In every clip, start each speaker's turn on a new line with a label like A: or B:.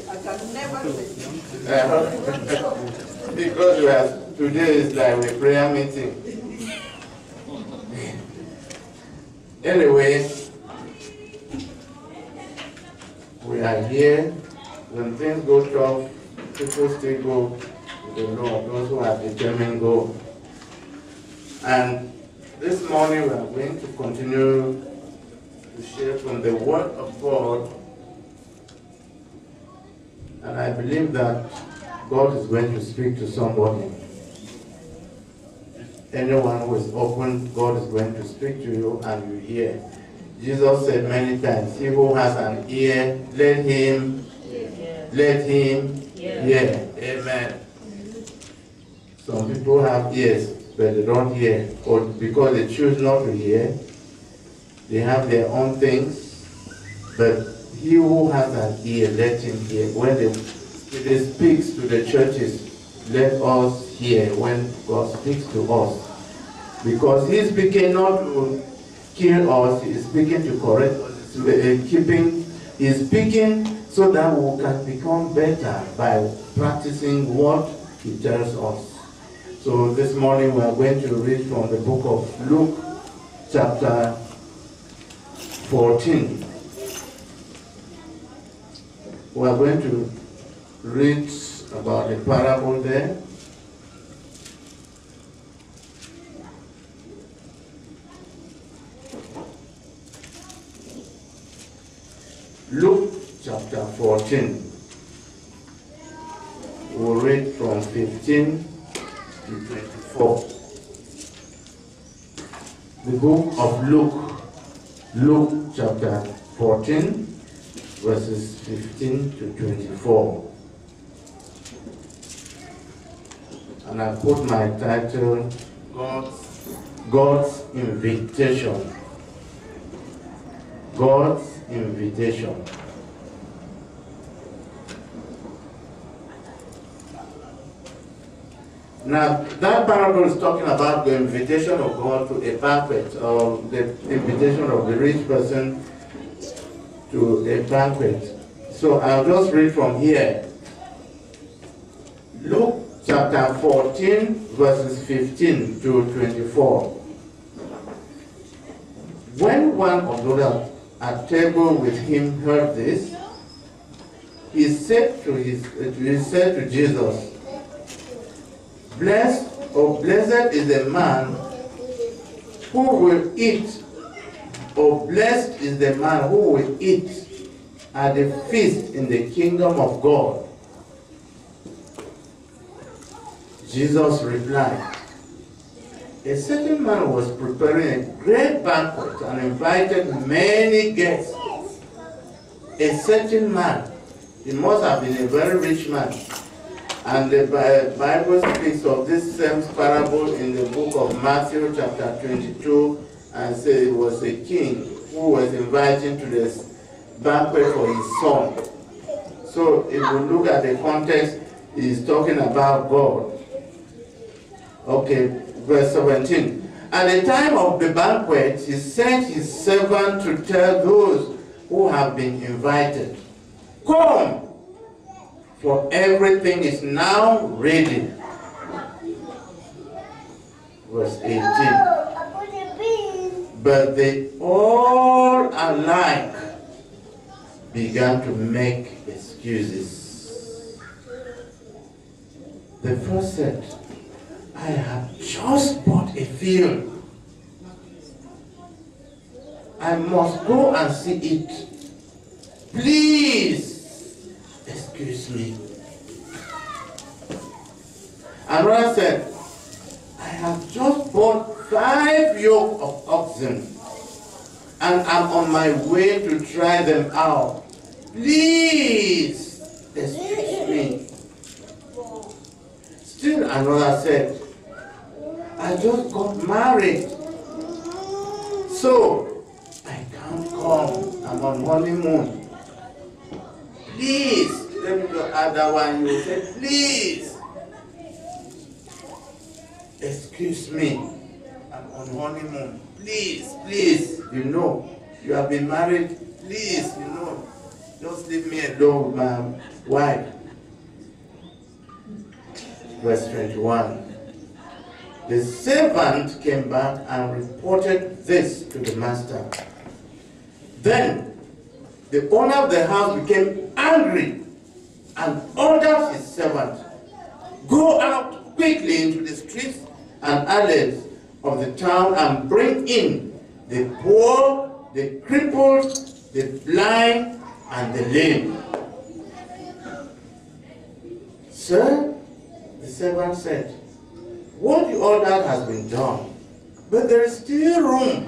A: I can never say.
B: Because today is like a prayer meeting. Anyway, we are here. When things go tough, people still go with the Lord. Those who are determined go. And this morning we are going to continue to share from the Word of God. And I believe that God is going to speak to somebody. Anyone who is open, God is going to speak to you and you hear. Jesus said many times, he who has an ear, let him hear. Amen. Some people have ears, but they don't hear. Or because they choose not to hear, they have their own things. But he who has an ear, let him hear. When it speaks to the churches, let us hear when God speaks to us. Because he's speaking not to kill us, he's speaking to correct us, he's speaking so that we can become better by practicing what he tells us. So this morning we are going to read from the book of Luke, chapter 14. We are going to read about the parable there. Luke chapter 14. We'll read from 15 to 24. The book of Luke, Luke chapter 14, verses 15 to 24. And I put my title, God's Invitation. God's Invitation. Now, that parable is talking about the invitation of God to a banquet, or the invitation of the rich person to a banquet. So I'll just read from here. Luke chapter 14, verses 15 to 24. When one of those at table with him heard this, he said to Jesus, Blessed is the man who will eat, or blessed is the man who will eat at the feast in the kingdom of God. Jesus replied, a certain man was preparing a great banquet and invited many guests. A certain man, he must have been a very rich man. And the Bible speaks of this same parable in the book of Matthew chapter 22 and says it was a king who was inviting to this banquet for his son. So if we look at the context, he's talking about God. Okay, verse 17. At the time of the banquet, he sent his servant to tell those who have been invited, come, for everything is now ready. Verse 18. But they all alike began to make excuses. The first said, I have just bought a field. I must go and see it. Please, excuse me. Another said, I have just bought 5 yoke of oxen and I'm on my way to try them out. Please, excuse me. Still another said, I just got married, so I can't come. I'm on honeymoon. Please, let me go other one. You say, please, excuse me, I'm on honeymoon. Please, please, you know, you have been married. Please, you know, Just leave me alone with my wife. Verse 21. The servant came back and reported this to the master. Then the owner of the house became angry and ordered his servant, "Go out quickly into the streets and alleys of the town and bring in the poor, the crippled, the blind, and the lame." "Sir," the servant said, "what you ordered has been done, but there is still room."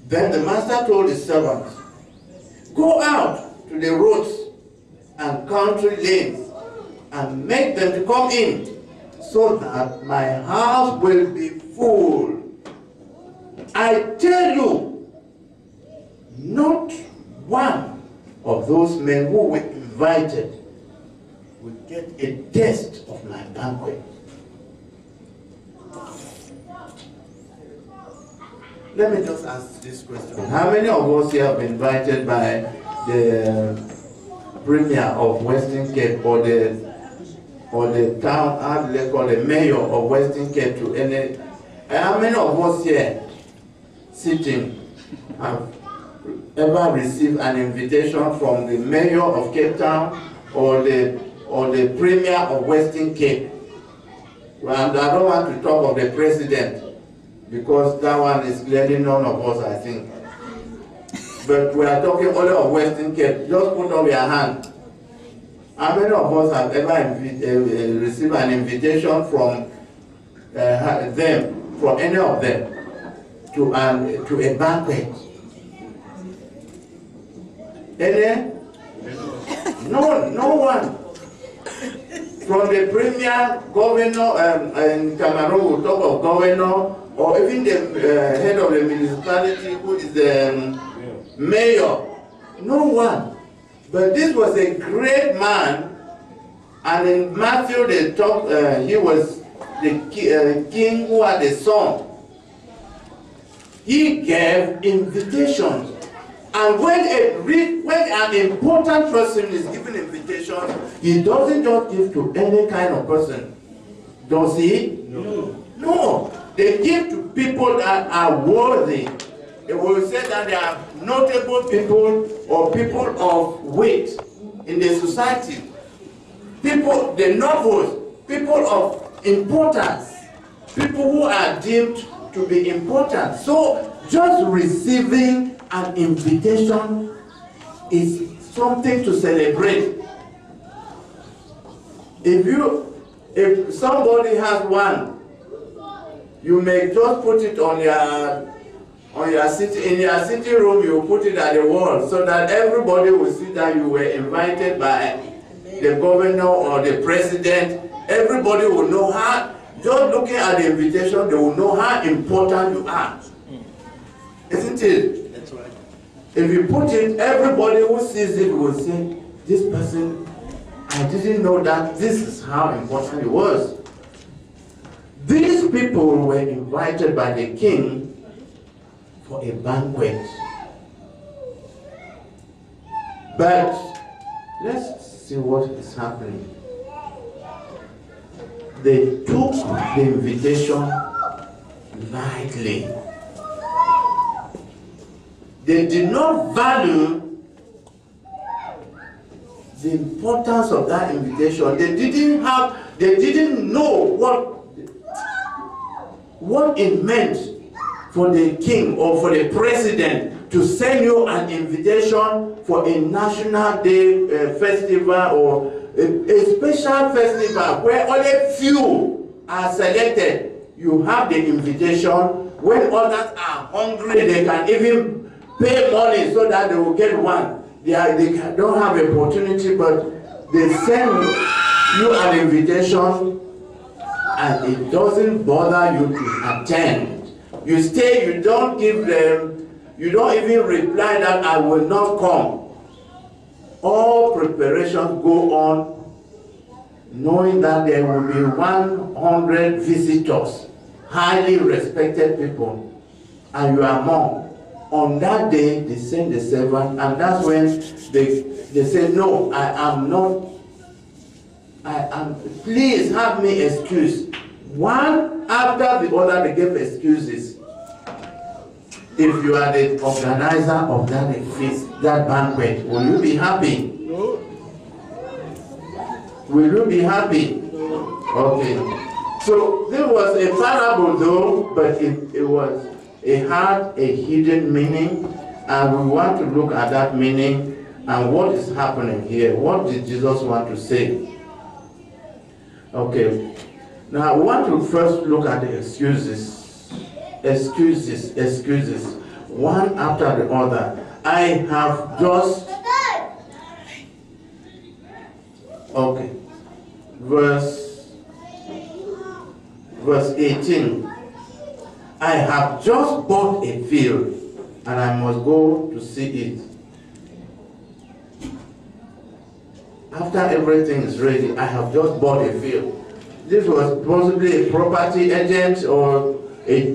B: Then the master told his servant, "Go out to the roads and country lanes and make them to come in, so that my house will be full. I tell you, not one of those men who were invited will get a taste of my banquet." Let me just ask this question. How many of us here have been invited by the Premier of Western Cape or the town, how do they call the mayor of Western Cape to any? How many of us here sitting have ever received an invitation from the mayor of Cape Town or the Premier of Western Cape? Well, I don't want to talk of the president, because that one is clearly none of us, I think. But we are talking only of Western Cape. Just put up your hand. How many of us have ever received an invitation from them, from any of them, to a banquet? Any? No one. From the Premier, Governor, in Cameroon, we talk of Governor, or even the head of the municipality, who is the mayor. No one. But this was a great man, and in Matthew they talk, he was the king who had a son. He gave invitations. And when an important person is given invitation, he doesn't just give to any kind of person. Does he? No. No. They give to people that are worthy. They will say that they are notable people or people of weight in the society. People, the nobles, people of importance, people who are deemed to be important. So just receiving an invitation is something to celebrate. If somebody has one, you may just put it on your sitting room. You put it at the wall so that everybody will see that you were invited by the governor or the president. Everybody will know how. Just looking at the invitation, they will know how important you are. Isn't it? That's right. If you put it, everybody who sees it will say, "This person, I didn't know that this is how important it was." These people were invited by the king for a banquet. But let's see what is happening. They took the invitation lightly. They did not value the importance of that invitation. They didn't know what it meant for the king or for the president to send you an invitation for a national day festival or a special festival where only few are selected. You have the invitation. When others are hungry, they can even pay money so that they will get one. They don't have an opportunity, but they send you an invitation and it doesn't bother you to attend. You stay, you don't give them, you don't even reply that I will not come. All preparations go on knowing that there will be 100 visitors, highly respected people, and you are among. On that day, they sent the servant, and that's when they said, no, please have me excused. One after the other, they gave excuses. If you are the organizer of that feast, that banquet, will you be happy? No. Will you be happy? No. Okay. So there was a parable though, but it had a hidden meaning, and we want to look at that meaning and what is happening here. What did Jesus want to say? Okay. Now we want to first look at the excuses. Excuses, one after the other. I have just, okay, verse 18. I have just bought a field and I must go to see it. After everything is ready, I have just bought a field. This was possibly a property agent, or he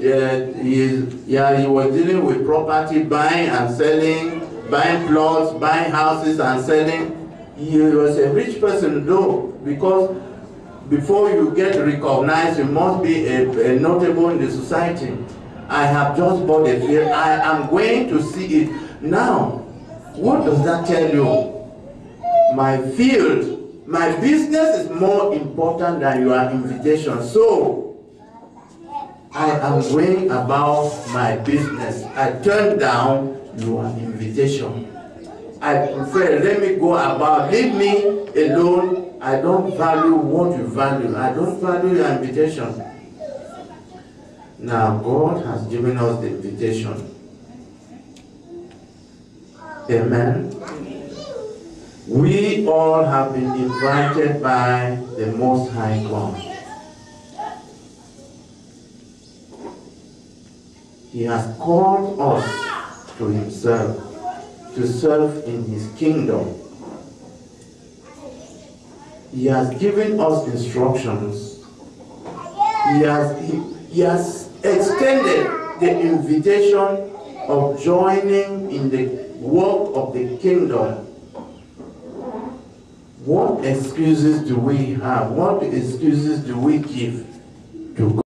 B: was dealing with property, buying and selling, buying plots, buying houses and selling. He was a rich person though, because before you get recognized, you must be a notable in the society. I have just bought a field. I am going to see it. Now, what does that tell you? My field, my business is more important than your invitation. So, I am going about my business. I turned down your invitation. I prefer, let me go about, leave me alone. I don't value what you value. I don't value your invitation. Now, God has given us the invitation. Amen. We all have been invited by the Most High God. He has called us to himself to serve in his kingdom. He has given us instructions. He has extended the invitation of joining in the work of the kingdom. What excuses do we have? What excuses do we give to